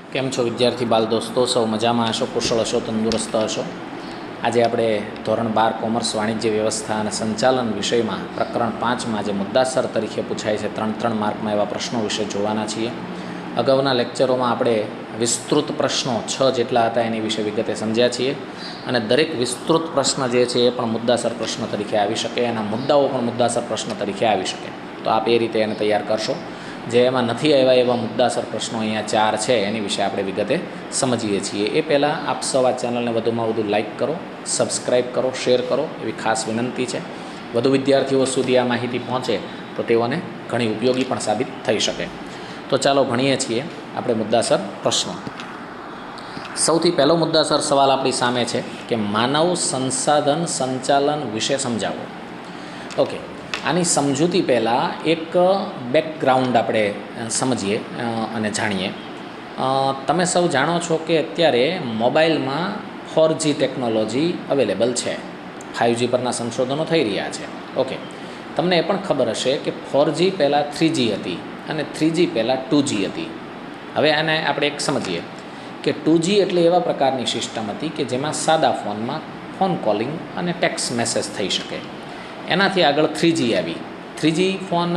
કેમ છો વિદ્યાર્થી બાલ દોસ્તો? સૌ મજામાં હશો, કુશળ હશો, તંદુરસ્ત હશો. આજે આપણે ધોરણ 12 કોમર્સ વાણિજ્ય વ્યવસ્થા અને સંચાલન વિષયમાં પ્રકરણ 5માં જે મુદ્દાસર તરીકે પૂછાય છે 3 માર્કમાં એવા પ્રશ્નો વિશે જોવાના છીએ. અગાઉના લેક્ચરોમાં આપણે વિસ્તૃત પ્રશ્નો 6 જેટલા હતા એની વિશે વિગતે સમજ્યા છીએ અને દરેક વિસ્તૃત પ્રશ્ન જે છે એ પણ મુદ્દાસર પ્રશ્ન તરીકે આવી શકે, એના મુદ્દાઓ પણ મુદ્દાસર પ્રશ્ન તરીકે આવી શકે. તો આપ એ રીતે એને તૈયાર કરશો. જે એમાં નથી આવ્યા એવા મુદ્દાસર પ્રશ્નો અહીંયા 4 છે એની વિશે આપણે વિગતે સમજીએ છીએ. એ પહેલાં આપ સૌ આ ચેનલને વધુમાં વધુ લાઇક કરો, સબસ્ક્રાઈબ કરો, શેર કરો એવી ખાસ વિનંતી છે. વધુ વિદ્યાર્થીઓ સુધી આ માહિતી પહોંચે તો તેઓને ઘણી ઉપયોગી પણ સાબિત થઈ શકે. તો ચાલો ભણીએ છીએ આપણે મુદ્દાસર પ્રશ્નો. સૌથી પહેલો મુદ્દાસર સવાલ આપણી સામે છે કે માનવ સંસાધન સંચાલન વિશે સમજાવો. ઓકે, આની સમજૂતી પહેલાં એક બેકગ્રાઉન્ડ આપણે સમજીએ અને જાણીએ. તમે સૌ જાણો છો કે અત્યારે મોબાઈલમાં 4G ટેકનોલોજી અવેલેબલ છે. 5G પરના સંશોધનો થઈ રહ્યા છે. ઓકે, તમને એ પણ ખબર હશે કે 4G પહેલાં 3G હતી અને 3G પહેલાં 2G હતી. હવે આને આપણે એક સમજીએ કે 2G એટલે એવા પ્રકારની સિસ્ટમ હતી કે જેમાં સાદા ફોનમાં ફોન કોલિંગ અને ટેક્સ્ટ મેસેજ થઈ શકે. એનાથી આગળ 3G આવી. 3G ફોન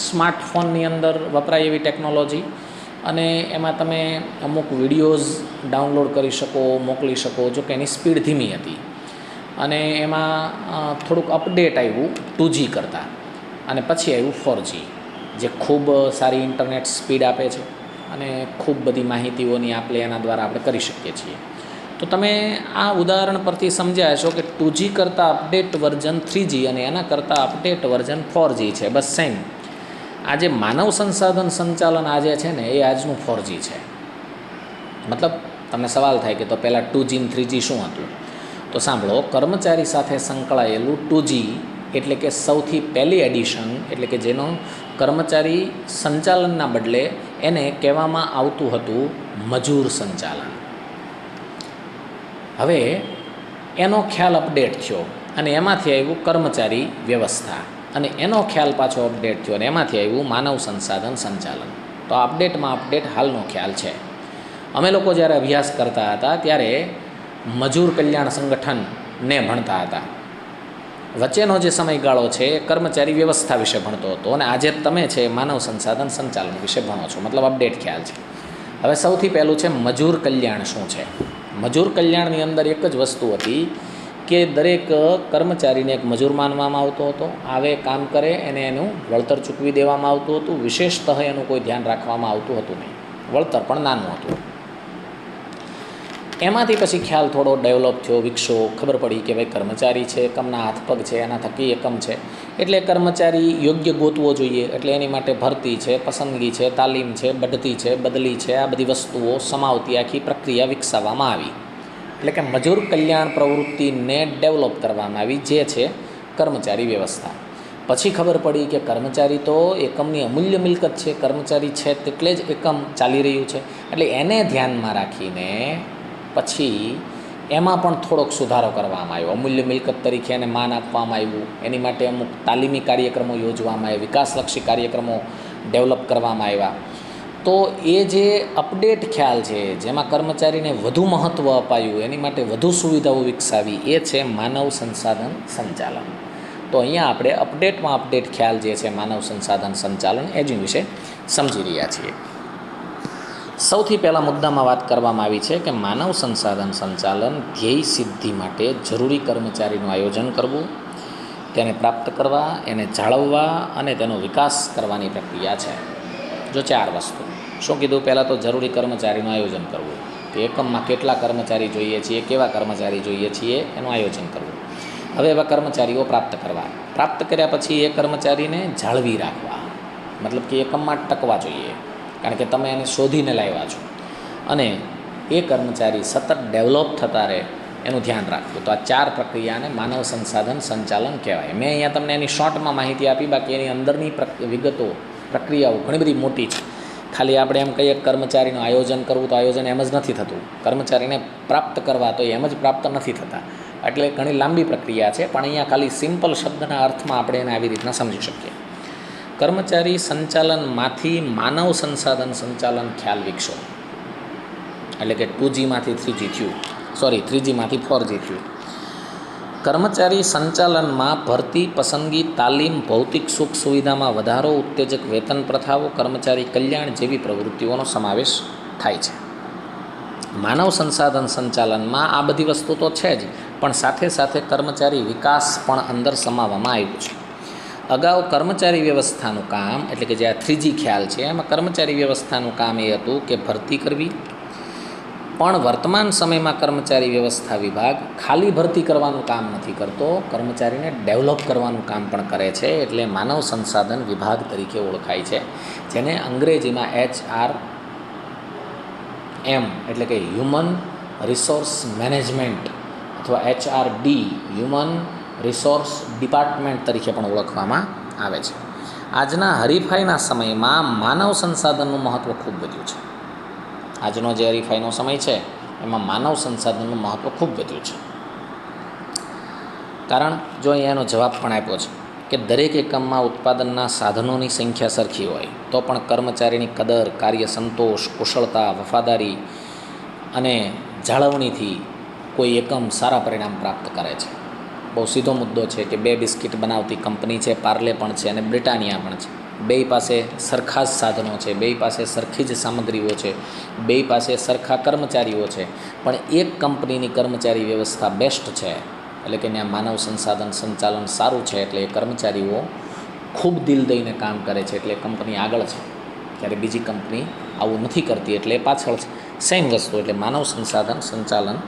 સ્માર્ટફોનની અંદર વપરાય એવી ટેકનોલોજી અને એમાં તમે અમુક વિડીયોઝ ડાઉનલોડ કરી શકો, મોકલી શકો. જો કે એની સ્પીડ ધીમી હતી અને એમાં થોડુંક અપડેટ આવ્યું 2G કરતાં અને પછી આવ્યું 4G જે ખૂબ સારી ઇન્ટરનેટ સ્પીડ આપે છે અને ખૂબ બધી માહિતીઓની આપ લે એના દ્વારા આપણે કરી શકીએ છીએ. તો તમે આ ઉદાહરણ પરથી સમજ્યા હશો કે 2G કરતાં અપડેટ વર્ઝન 3G અને એના કરતાં અપડેટ વર્ઝન 4G છે. બસ સેમ. આજે માનવ સંસાધન સંચાલન આજે છે ને એ આજનું 4G છે. મતલબ તમને સવાલ થાય કે તો પહેલાં 2G અને 3G શું હતું? તો સાંભળો, કર્મચારી સાથે સંકળાયેલું 2G એટલે કે સૌથી પહેલી એડિશન, એટલે કે જેનો કર્મચારી સંચાલનના બદલે એને કહેવામાં આવતું હતું મજૂર સંચાલન. હવે એનો ખ્યાલ અપડેટ થયો અને એમાંથી આવ્યું કર્મચારી વ્યવસ્થા અને એનો ખ્યાલ પાછો અપડેટ થયો અને એમાંથી આવ્યું માનવ સંસાધન સંચાલન. તો અપડેટમાં અપડેટ હાલનો ખ્યાલ છે. અમે લોકો જ્યારે અભ્યાસ કરતા હતા ત્યારે મજૂર કલ્યાણ સંગઠનને ભણતા હતા. વચ્ચેનો જે સમયગાળો છે એ કર્મચારી વ્યવસ્થા વિશે ભણતો હતો અને આજે તમે છે માનવ સંસાધન સંચાલન વિશે ભણો છો. મતલબ અપડેટ ખ્યાલ છે. હવે સૌથી પહેલું છે મજૂર કલ્યાણ શું છે. મજૂર કલ્યાણની અંદર એક જ વસ્તુ હતી કે દરેક કર્મચારીને એક મજૂર માનવામાં આવતો હતો. આવે, કામ કરે, એને એનું વળતર ચૂકવી દેવામાં આવતું હતું. વિશેષતઃ એનું કોઈ ધ્યાન રાખવામાં આવતું હતું નહીં. વળતર પણ નાનું હતું. એમાંથી પછી ખ્યાલ થોડો ડેવલપ થયો, વિકસ્યો. ખબર પડી કે ભાઈ કર્મચારી છે, એકમના હાથ પગ છે, એના થકી એકમ છે એટલે કર્મચારી યોગ્ય ગોતવો જોઈએ. એટલે એની માટે ભરતી છે, પસંદગી છે, તાલીમ છે, બઢતી છે, બદલી છે, આ બધી વસ્તુઓ સમાવતી આખી પ્રક્રિયા વિકસાવવામાં આવી. એટલે કે મજૂર કલ્યાણ પ્રવૃત્તિને ડેવલપ કરવામાં આવી, જે છે કર્મચારી વ્યવસ્થા. પછી ખબર પડી કે કર્મચારી તો એકમની અમૂલ્ય મિલકત છે. કર્મચારી છે તેટલે જ એકમ ચાલી રહ્યું છે. એટલે એને ધ્યાનમાં રાખીને પછી એમાં પણ થોડોક સુધારો કરવામાં આવ્યો. અમૂલ્ય મિલકત તરીકે એને માન આપવામાં આવ્યું. એની માટે અમુક તાલીમી કાર્યક્રમો યોજવામાં આવ્યા, વિકાસલક્ષી કાર્યક્રમો ડેવલપ કરવામાં આવ્યા. તો એ જે અપડેટ ખ્યાલ છે, જેમાં કર્મચારીને વધુ મહત્ત્વ અપાયું, એની માટે વધુ સુવિધાઓ વિકસાવી, એ છે માનવ સંસાધન સંચાલન. તો અહીંયા આપણે અપડેટમાં અપડેટ ખ્યાલ જે છે માનવ સંસાધન સંચાલન એ જ વિશે સમજી રહ્યા છીએ. સૌથી પહેલાં મુદ્દામાં વાત કરવામાં આવી છે કે માનવ સંસાધન સંચાલન ધ્યેય સિદ્ધિ માટે જરૂરી કર્મચારીનું આયોજન કરવું, તેને પ્રાપ્ત કરવા, એને જાળવવા અને તેનો વિકાસ કરવાની પ્રક્રિયા છે. જો 4 વસ્તુ શું કીધું? પહેલાં તો જરૂરી કર્મચારીનું આયોજન કરવું, કે એકમમાં કેટલા કર્મચારી જોઈએ છીએ, કેવા કર્મચારી જોઈએ છીએ, એનું આયોજન કરવું. હવે એવા કર્મચારીઓ પ્રાપ્ત કરવા. પ્રાપ્ત કર્યા પછી એ કર્મચારીને જાળવી રાખવા, મતલબ કે એકમમાં ટકવા જોઈએ, કારણ કે તમે એને શોધીને લાવ્યા છો અને એ કર્મચારી સતત ડેવલપ થતા રહે એનું ધ્યાન રાખવું. તો આ 4 પ્રક્રિયાને માનવ સંસાધન સંચાલન કહેવાય. મેં અહીંયા તમને એની શોર્ટમાં માહિતી આપી, બાકી એની અંદરની વિગતો, પ્રક્રિયાઓ ઘણી બધી મોટી છે. ખાલી આપણે એમ કહીએ કર્મચારીનું આયોજન કરવું તો આયોજન એમ જ નથી થતું. કર્મચારીને પ્રાપ્ત કરવા તો એમ જ પ્રાપ્ત નથી થતા. એટલે ઘણી લાંબી પ્રક્રિયા છે, પણ અહીંયા ખાલી સિમ્પલ શબ્દના અર્થમાં આપણે એને આવી રીતના સમજી શકીએ. કર્મચારી સંચાલનમાંથી માનવ સંસાધન સંચાલન ખ્યાલ વિકસો. એટલે કે 2Gમાંથી 3G થયું, સોરી 3Gમાંથી 4G થયું. કર્મચારી સંચાલનમાં ભરતી, પસંદગી, તાલીમ, ભૌતિક સુખ સુવિધામાં વધારો, ઉત્તેજક વેતન પ્રથાઓ, કર્મચારી કલ્યાણ જેવી પ્રવૃત્તિઓનો સમાવેશ થાય છે. માનવ સંસાધન સંચાલનમાં આ બધી વસ્તુ તો છે જ, પણ સાથે સાથે કર્મચારી વિકાસ પણ અંદર સમાવવામાં આવ્યું છે. અગાઉ કર્મચારી વ્યવસ્થાનું કામ એટલે કે જે આ 3G ખ્યાલ છે એમાં કર્મચારી વ્યવસ્થાનું કામ એ હતું કે ભરતી કરવી, પણ વર્તમાન સમયમાં કર્મચારી વ્યવસ્થા વિભાગ ખાલી ભરતી કરવાનું કામ નથી કરતો, કર્મચારીને ડેવલપ કરવાનું કામ પણ કરે છે. એટલે માનવ સંસાધન વિભાગ તરીકે ઓળખાય છે, જેને અંગ્રેજીમાં HRM એટલે કે હ્યુમન રિસોર્સ મેનેજમેન્ટ અથવા HRD હ્યુમન રિસોર્સ ડિપાર્ટમેન્ટ તરીકે પણ ઓળખવામાં આવે છે. આજના હરીફાઈના સમયમાં માનવ સંસાધનનું મહત્ત્વ ખૂબ વધ્યું છે. આજનો જે હરીફાઈનો સમય છે એમાં માનવ સંસાધનનું મહત્ત્વ ખૂબ વધ્યું છે. કારણ જો અહીંયા એનો જવાબ પણ આપ્યો છે કે દરેક એકમમાં ઉત્પાદનના સાધનોની સંખ્યા સરખી હોય તો પણ કર્મચારીની કદર, કાર્ય સંતોષ, કુશળતા, વફાદારી અને જાળવણીથી કોઈ એકમ સારા પરિણામ પ્રાપ્ત કરે છે. બહુ સીધો મુદ્દો છે કે 2 બિસ્કિટ બનાવતી કંપની છે, પાર્લે પણ છે અને બ્રિટાનિયા પણ છે. બેય પાસે સરખા જ સાધનો છે, બેય પાસે સરખી જ સામગ્રીઓ છે, બેય પાસે સરખા કર્મચારીઓ છે, પણ એક કંપનીની કર્મચારી વ્યવસ્થા બેસ્ટ છે, એટલે કે ત્યાં માનવ સંસાધન સંચાલન સારું છે, એટલે એ કર્મચારીઓ ખૂબ દિલ દઈને કામ કરે છે, એટલે કંપની આગળ છે. જ્યારે બીજી કંપની આવું નથી કરતી એટલે એ પાછળ છે. સેમ વસ્તુ એટલે માનવ સંસાધન સંચાલન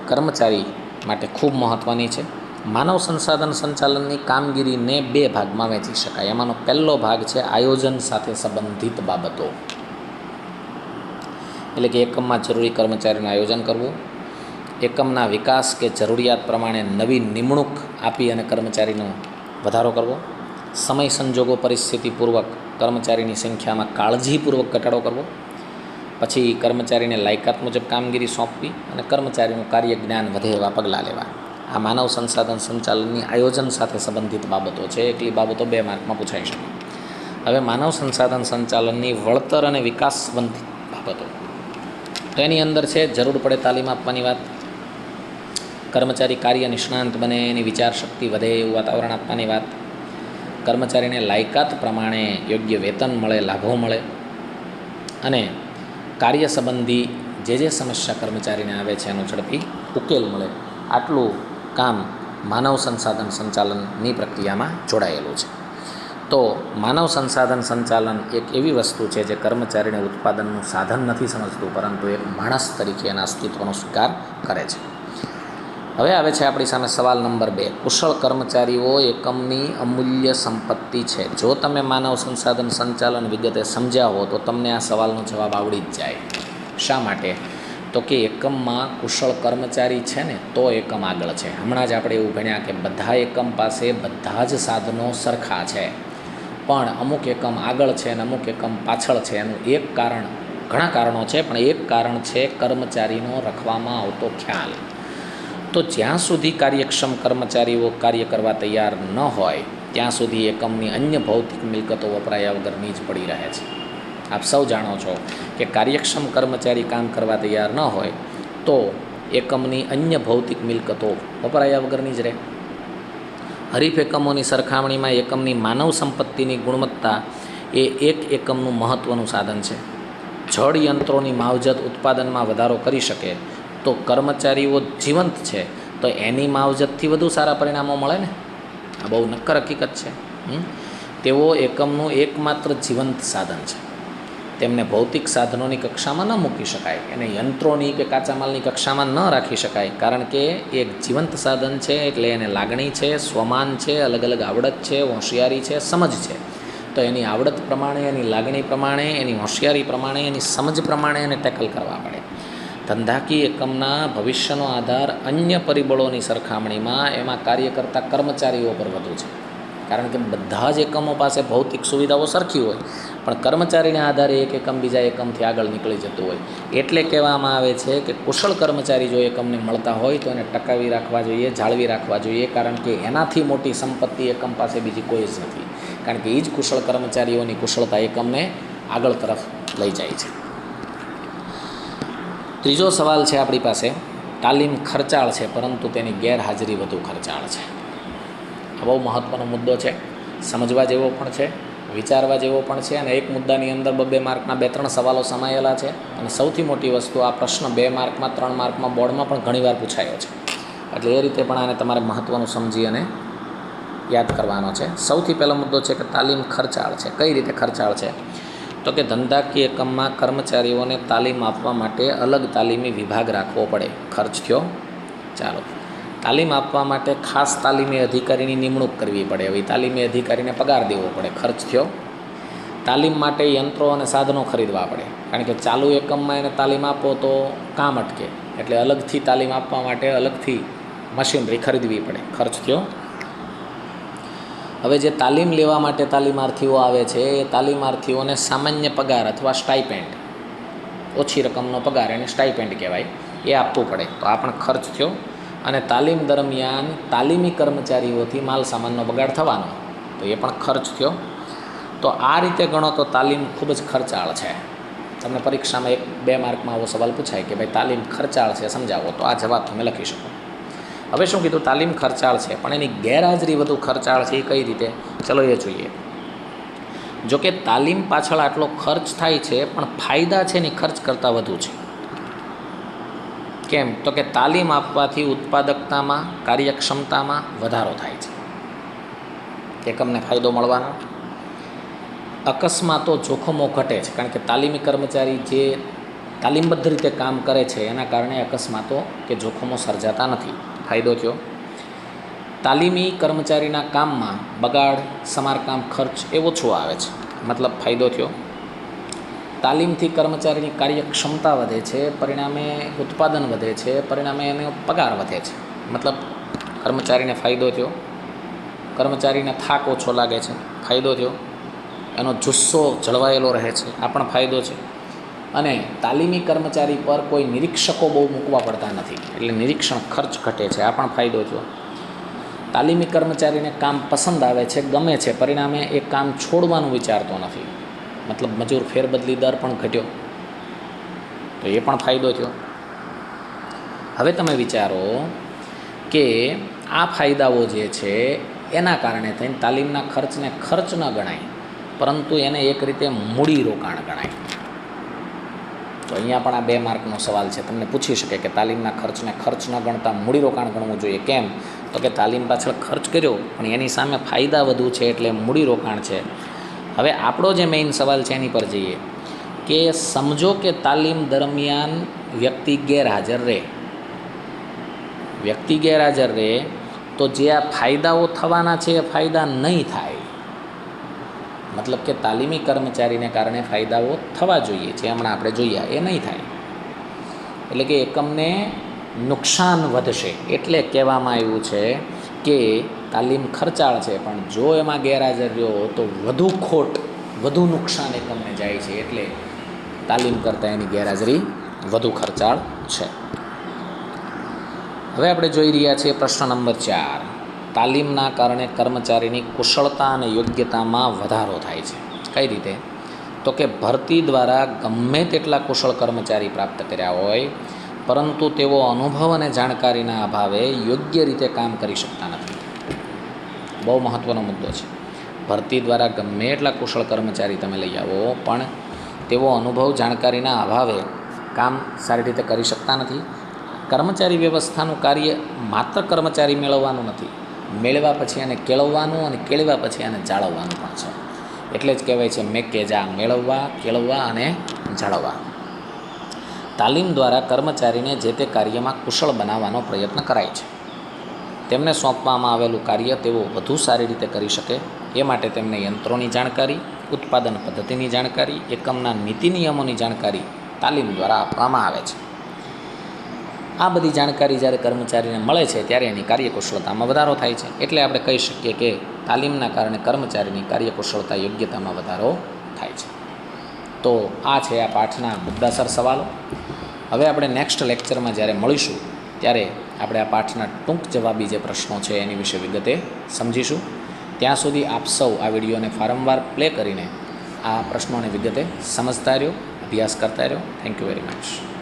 કર્મચારી માટે ખૂબ મહત્ત્વની છે. માનવ સંસાધન સંચાલનની કામગીરીને 2 ભાગમાં વહેંચી શકાય. એમાંનો પહેલો ભાગ છે આયોજન સાથે સંબંધિત બાબતો, એટલે કે એકમમાં જરૂરી કર્મચારીનું આયોજન કરવું, એકમના વિકાસ કે જરૂરિયાત પ્રમાણે નવી નિમણૂક આપી અને કર્મચારીનો વધારો કરવો, સમય સંજોગો પરિસ્થિતિપૂર્વક કર્મચારીની સંખ્યામાં કાળજીપૂર્વક ઘટાડો કરવો, પછી કર્મચારીને લાયકાત મુજબ કામગીરી સોંપવી અને કર્મચારીનું કાર્ય જ્ઞાન વધે એવા પગલાં લેવા. આ માનવ સંસાધન સંચાલનની આયોજન સાથે સંબંધિત બાબતો છે. એટલી બાબતો 2 માર્કમાં પૂછાઈ શકે. હવે માનવ સંસાધન સંચાલનની વળતર અને વિકાસ સંબંધિત બાબતો, તો એની અંદર છે જરૂર પડે તાલીમ આપવાની વાત, કર્મચારી કાર્ય નિષ્ણાંત બને, એની વિચાર શક્તિ વધે એવું વાતાવરણ આપવાની વાત, કર્મચારીને લાયકાત પ્રમાણે યોગ્ય વેતન મળે, લાભો મળે અને કાર્ય સંબંધી જે સમસ્યા કર્મચારીને આવે છે એનો ઝડપી ઉકેલ મળે. આટલું કામ માનવ સંસાધન સંચાલનની પ્રક્રિયામાં જોડાયેલું છે. તો માનવ સંસાધન સંચાલન એક એવી વસ્તુ છે જે કર્મચારીને ઉત્પાદનનું સાધન નથી સમજતું, પરંતુ એક માણસ તરીકે એના અસ્તિત્વનો સ્વીકાર કરે છે. હવે આવે છે આપણી સામે સવાલ નંબર 2. કુશળ કર્મચારીઓ એકમની અમૂલ્ય સંપત્તિ છે. જો તમે માનવ સંસાધન સંચાલન વિગતે સમજ્યા હો તો તમને આ સવાલનો જવાબ આવડી જ જાય. શા માટે? તો કે એકમમાં કુશળ કર્મચારી છે ને તો એકમ આગળ છે. હમણાં જ આપણે એવું ભણ્યા કે બધા એકમ પાસે બધા જ સાધનો સરખા છે, પણ અમુક એકમ આગળ છે અને અમુક એકમ પાછળ છે. એનું એક કારણ, ઘણા કારણો છે, પણ એક કારણ છે કર્મચારીનો રખવામાં આવતો ખ્યાલ. તો જ્યાં સુધી કાર્યક્ષમ કર્મચારીઓ કાર્ય કરવા તૈયાર ન હોય ત્યાં સુધી એકમની અન્ય ભૌતિક મિલકતો વપરાયા વગરની જ પડી રહે છે. આપ સૌ જાણો છો કે કાર્યક્ષમ કર્મચારી કામ કરવા તૈયાર ન હોય તો એકમની અન્ય ભૌતિક મિલકતો વપરાયા વગરની જ રહે. હરીફ એકમોની સરખામણીમાં એકમની માનવ સંપત્તિની ગુણવત્તા એ એક એકમનું મહત્ત્વનું સાધન છે. જળ યંત્રોની માવજત ઉત્પાદનમાં વધારો કરી શકે તો કર્મચારીઓ જીવંત છે તો એની માવજતથી વધુ સારા પરિણામો મળે ને. આ બહુ નક્કર હકીકત છે. તેઓ એકમનું એકમાત્ર જીવંત સાધન છે. તેમને ભૌતિક સાધનોની કક્ષામાં ન મૂકી શકાય, એને યંત્રોની કે કાચા માલની કક્ષામાં ન રાખી શકાય, કારણ કે એક જીવંત સાધન છે એટલે એને લાગણી છે, સ્વમાન છે, અલગ અલગ આવડત છે, હોશિયારી છે, સમજ છે. તો એની આવડત પ્રમાણે, એની લાગણી પ્રમાણે, એની હોશિયારી પ્રમાણે, એની સમજ પ્રમાણે એને ટેકલ કરવા પડે. ધંધાકીય એકમના ભવિષ્યનો આધાર અન્ય પરિબળોની સરખામણીમાં એમાં કાર્ય કરતા કર્મચારીઓ પર વધુ છે, કારણ કે બધા જ એકમો પાસે ભૌતિક સુવિધાઓ સરખી હોય પણ કર્મચારીના આધારે એક એકમ બીજા એકમથી આગળ નીકળી જતું હોય. એટલે કહેવામાં આવે છે કે કુશળ કર્મચારી જો એકમને મળતા હોય તો એને ટકાવી રાખવા જોઈએ, જાળવી રાખવા જોઈએ, કારણ કે એનાથી મોટી સંપત્તિ એકમ પાસે બીજી કોઈ જ નથી, કારણ કે એ જ કુશળ કર્મચારીઓની કુશળતા એકમને આગળ તરફ લઈ જાય છે. ત્રીજો સવાલ છે આપણી પાસે, તાલીમ ખર્ચાળ છે પરંતુ તેની ગેરહાજરી વધુ ખર્ચાળ છે. આ બહુ મહત્ત્વનો મુદ્દો છે, સમજવા જેવો પણ છે, વિચારવા જેવો પણ છે. અને એક મુદ્દાની અંદર 2 માર્કના 2-3 સવાલો સમાયેલા છે. અને સૌથી મોટી વસ્તુ, આ પ્રશ્ન 2 માર્કમાં 3 માર્કમાં બોર્ડમાં પણ ઘણીવાર પૂછાયો છે. એટલે એ રીતે પણ આને તમારે મહત્ત્વનું સમજી અને યાદ કરવાનો છે. સૌથી પહેલો મુદ્દો છે કે તાલીમ ખર્ચાળ છે. કઈ રીતે ખર્ચાળ છે? તો કે ધંધાકીય એકમમાં કર્મચારીઓને તાલીમ આપવા માટે અલગ તાલીમી વિભાગ રાખવો પડે. ખર્ચ થયો. ચાલો, તાલીમ આપવા માટે ખાસ તાલીમી અધિકારીની નિમણૂક કરવી પડે. હવે તાલીમી અધિકારીને પગાર દેવો પડે. ખર્ચ થયો. તાલીમ માટે યંત્રો અને સાધનો ખરીદવા પડે, કારણ કે ચાલુ એકમમાં એને તાલીમ આપો તો કામ અટકે, એટલે અલગથી તાલીમ આપવા માટે અલગથી મશીનરી ખરીદવી પડે. ખર્ચ થયો. હવે જે તાલીમ લેવા માટે તાલીમાર્થીઓ આવે છે એ તાલીમાર્થીઓને સામાન્ય પગાર અથવા સ્ટાઇપેન્ડ, ઓછી રકમનો પગાર, એને સ્ટાઇપેન્ડ કહેવાય, એ આપવું પડે. તો આ પણ ખર્ચ થયો. અને તાલીમ દરમિયાન તાલીમી કર્મચારીઓથી માલ સામાનનો બગાડ થવાનો, તો એ પણ ખર્ચ થયો. તો આ રીતે ગણો તો તાલીમ ખૂબ જ ખર્ચાળ છે. તમને પરીક્ષામાં 1-2 માર્કમાં આવો સવાલ પૂછાય કે ભાઈ તાલીમ ખર્ચાળ છે, સમજાવો, તો આ જવાબ તમે લખી શકો. હવે શું કીધું? તાલીમ ખર્ચાળ છે પણ એની ગેરહાજરી વધુ ખર્ચાળ છે. એ કઈ રીતે? ચલો એ જોઈએ. જોકે તાલીમ પાછળ આટલો ખર્ચ થાય છે પણ ફાયદા છે એની ખર્ચ કરતાં વધુ છે. કેમ? તો કે તાલીમ આપવાથી ઉત્પાદકતામાં, કાર્યક્ષમતામાં વધારો થાય છે. એકમને ફાયદો મળવાનો. અકસ્માતો, જોખમો ઘટે છે, કારણ કે તાલીમી કર્મચારી જે તાલીમબદ્ધ રીતે કામ કરે છે એના કારણે અકસ્માતો કે જોખમો સર્જાતા નથી. ફાયદો થયો. તાલીમી કર્મચારીના કામમાં બગાડ, સમારકામ ખર્ચ એ ઓછો આવે છે, મતલબ ફાયદો થયો. તાલીમથી કર્મચારીની કાર્યક્ષમતા વધે છે, પરિણામે ઉત્પાદન વધે છે, પરિણામે એનો પગાર વધે છે, મતલબ કર્મચારીને ફાયદો થયો. કર્મચારીને થાક ઓછો લાગે છે, ફાયદો થયો. એનો જુસ્સો જળવાયેલો રહે છે, આ પણ ફાયદો છે. અને તાલીમી કર્મચારી પર કોઈ નિરીક્ષકો બહુ મૂકવા પડતા નથી, એટલે નિરીક્ષણ ખર્ચ ઘટે છે, આ પણ ફાયદો થયો. તાલીમી કર્મચારીને કામ પસંદ આવે છે, ગમે છે, પરિણામે એ કામ છોડવાનું વિચારતો નથી, મતલબ મજૂર ફેરબદલી દર પણ ઘટ્યો, તો એ પણ ફાયદો થયો. હવે તમે વિચારો કે આ ફાયદાઓ જે છે એના કારણે થઈને તાલીમના ખર્ચને ખર્ચ ન ગણાય, પરંતુ એને એક રીતે મૂડી રોકાણ ગણાય. તો અહીંયા પણ આ 2 માર્કનો સવાલ છે. તમને પૂછી શકે કે તાલીમના ખર્ચને ખર્ચ ન ગણતા મૂડી રોકાણ ગણવું જોઈએ. કેમ? તો કે તાલીમ પાછળ ખર્ચ કર્યો પણ એની સામે ફાયદા વધુ છે, એટલે મૂડી રોકાણ છે. હવે આપણો જે મેઇન સવાલ છે એની પર જઈએ કે સમજો કે તાલીમ દરમિયાન વ્યક્તિ ગેરહાજર રહે. વ્યક્તિ ગેરહાજર રહે તો જે આ ફાયદાઓ થવાના છે એ ફાયદા નહીં થાય. મતલબ કે તાલીમી કર્મચારીને કારણે ફાયદાઓ થવા જોઈએ, જે હમણાં આપણે જોયા એ નહીં થાય, એટલે કે એકમને નુકસાન વધશે. એટલે કહેવામાં આવ્યું છે કે તાલીમ ખર્ચાળ છે પણ જો એમાં ગેરહાજર રહ્યો તો વધુ ખોટ, વધુ નુકસાન એકમને જાય છે, એટલે તાલીમ કરતાં એની ગેરહાજરી વધુ ખર્ચાળ છે. હવે આપણે જોઈ રહ્યા છીએ પ્રશ્ન નંબર 4. તાલીમના કારણે કર્મચારીની કુશળતા અને યોગ્યતામાં વધારો થાય છે. કઈ રીતે? તો કે ભરતી દ્વારા ગમે તેટલા કુશળ કર્મચારી પ્રાપ્ત કર્યા હોય પરંતુ તેઓ અનુભવ અને જાણકારીના અભાવે યોગ્ય રીતે કામ કરી શકતા નથી. બહુ મહત્ત્વનો મુદ્દો છે. ભરતી દ્વારા ગમે એટલા કુશળ કર્મચારી તમે લઈ આવો પણ તેઓ અનુભવ, જાણકારીના અભાવે કામ સારી રીતે કરી શકતા નથી. કર્મચારી વ્યવસ્થાનું કાર્ય માત્ર કર્મચારી મેળવવાનું નથી, મેળવ્યા પછી એને કેળવવાનું અને કેળવ્યા પછી એને જાળવવાનું પણ છે. એટલે જ કહેવાય છે મેકેજા, મેળવવા, કેળવવા અને જાળવવા. તાલીમ દ્વારા કર્મચારીને જે તે કાર્યમાં કુશળ બનાવવાનો પ્રયત્ન કરાય છે. તેમને સોંપવામાં આવેલું કાર્ય તેઓ વધુ સારી રીતે કરી શકે એ માટે તેમને યંત્રોની જાણકારી, ઉત્પાદન પદ્ધતિની જાણકારી, એકમના નીતિ નિયમોની જાણકારી તાલીમ દ્વારા આપવામાં આવે છે. આ બધી જાણકારી જ્યારે કર્મચારીને મળે છે ત્યારે એની કાર્યકુશળતામાં વધારો થાય છે. એટલે આપણે કહી શકીએ કે તાલીમના કારણે કર્મચારીની કાર્યકુશળતા, યોગ્યતામાં વધારો થાય છે. તો આ છે આ પાઠના મુદ્દાસર સવાલો. હવે આપણે નેક્સ્ટ લેક્ચરમાં જ્યારે મળીશું ત્યારે આપણે આ પાઠના ટૂંક જવાબી જે પ્રશ્નો છે એની વિશે વિગતે સમજીશું. ત્યાં સુધી આપ સૌ આ વિડીયોને વારંવાર પ્લે કરીને આ પ્રશ્નોને વિગતે સમજતા રહ્યો, અભ્યાસ કરતા રહ્યો. Thank you very much.